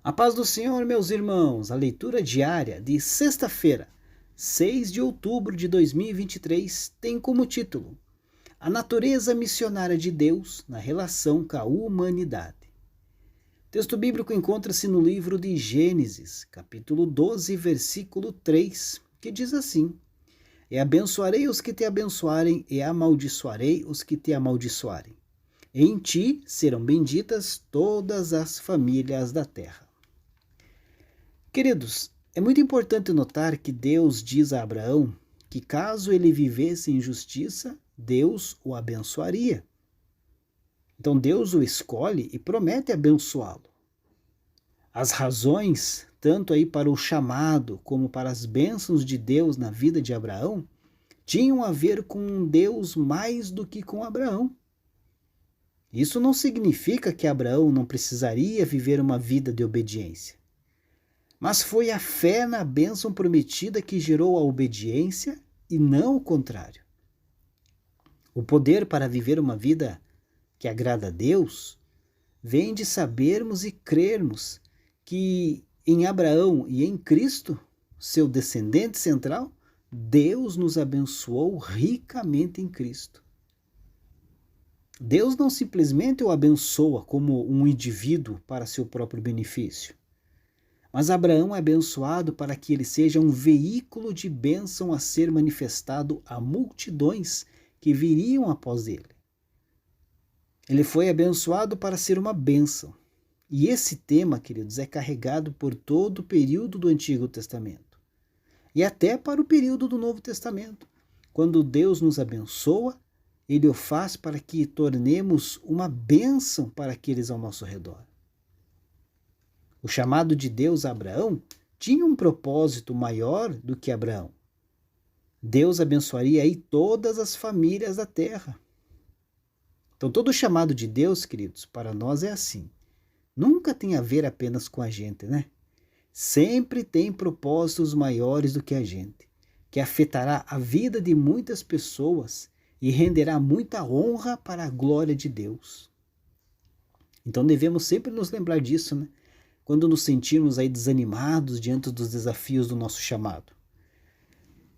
A paz do Senhor, meus irmãos, a leitura diária de sexta-feira, 6 de outubro de 2023, tem como título A Natureza Missionária de Deus na Relação com a Humanidade. O texto bíblico encontra-se no livro de Gênesis, capítulo 12, versículo 3, que diz assim: E abençoarei os que te abençoarem, e amaldiçoarei os que te amaldiçoarem. Em ti serão benditas todas as famílias da terra. Queridos, é muito importante notar que Deus diz a Abraão que caso ele vivesse em justiça, Deus o abençoaria. Então Deus o escolhe e promete abençoá-lo. As razões, tanto aí para o chamado como para as bênçãos de Deus na vida de Abraão, tinham a ver com Deus mais do que com Abraão. Isso não significa que Abraão não precisaria viver uma vida de obediência. Mas foi a fé na bênção prometida que gerou a obediência e não o contrário. O poder para viver uma vida que agrada a Deus vem de sabermos e crermos que em Abraão e em Cristo, seu descendente central, Deus nos abençoou ricamente em Cristo. Deus não simplesmente o abençoa como um indivíduo para seu próprio benefício. Mas Abraão é abençoado para que ele seja um veículo de bênção a ser manifestado a multidões que viriam após ele. Ele foi abençoado para ser uma bênção. E esse tema, queridos, é carregado por todo o período do Antigo Testamento. E até para o período do Novo Testamento. Quando Deus nos abençoa, Ele o faz para que tornemos uma bênção para aqueles ao nosso redor. O chamado de Deus a Abraão tinha um propósito maior do que Abraão. Deus abençoaria aí todas as famílias da terra. Então todo o chamado de Deus, queridos, para nós é assim. Nunca tem a ver apenas com a gente, né? Sempre tem propósitos maiores do que a gente, que afetará a vida de muitas pessoas e renderá muita honra para a glória de Deus. Então devemos sempre nos lembrar disso, né? Quando nos sentirmos aí desanimados diante dos desafios do nosso chamado.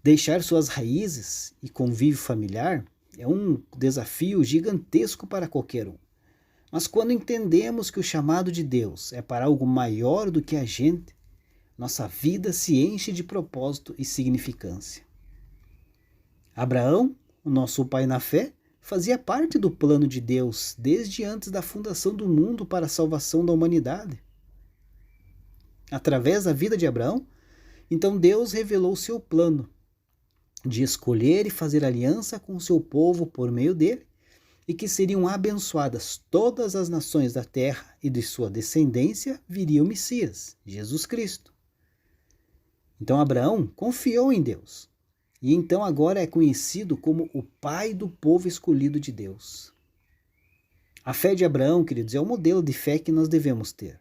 Deixar suas raízes e convívio familiar é um desafio gigantesco para qualquer um. Mas quando entendemos que o chamado de Deus é para algo maior do que a gente, nossa vida se enche de propósito e significância. Abraão, o nosso pai na fé, fazia parte do plano de Deus desde antes da fundação do mundo para a salvação da humanidade. Através da vida de Abraão, então Deus revelou seu plano de escolher e fazer aliança com o seu povo por meio dele, e que seriam abençoadas todas as nações da terra, e de sua descendência viria o Messias, Jesus Cristo. Então Abraão confiou em Deus, e então agora é conhecido como o pai do povo escolhido de Deus. A fé de Abraão, queridos, é o modelo de fé que nós devemos ter.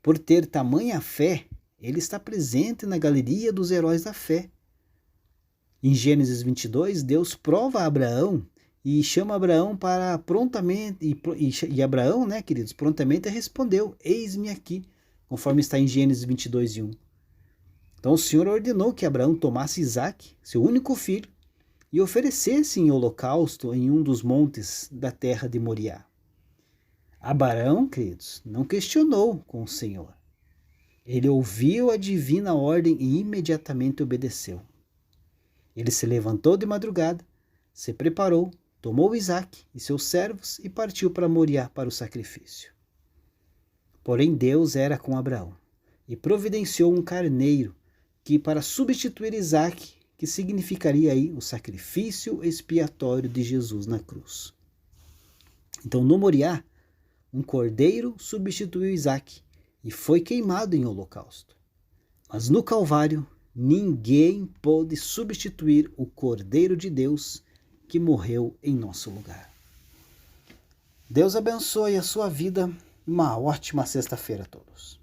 Por ter tamanha fé, ele está presente na galeria dos heróis da fé. Em Gênesis 22, Deus prova a Abraão e chama Abraão para prontamente, e Abraão, né, queridos, prontamente respondeu: Eis-me aqui, conforme está em Gênesis 22, 1. Então o Senhor ordenou que Abraão tomasse Isaque, seu único filho, e oferecesse em holocausto em um dos montes da terra de Moriá. Abraão, queridos, não questionou com o Senhor. Ele ouviu a divina ordem e imediatamente obedeceu. Ele se levantou de madrugada, se preparou, tomou Isaque e seus servos e partiu para Moriá para o sacrifício. Porém Deus era com Abraão e providenciou um carneiro que para substituir Isaque, que significaria aí o sacrifício expiatório de Jesus na cruz. Então no Moriá, um cordeiro substituiu Isaque e foi queimado em holocausto. Mas no Calvário, ninguém pôde substituir o Cordeiro de Deus que morreu em nosso lugar. Deus abençoe a sua vida. Uma ótima sexta-feira a todos.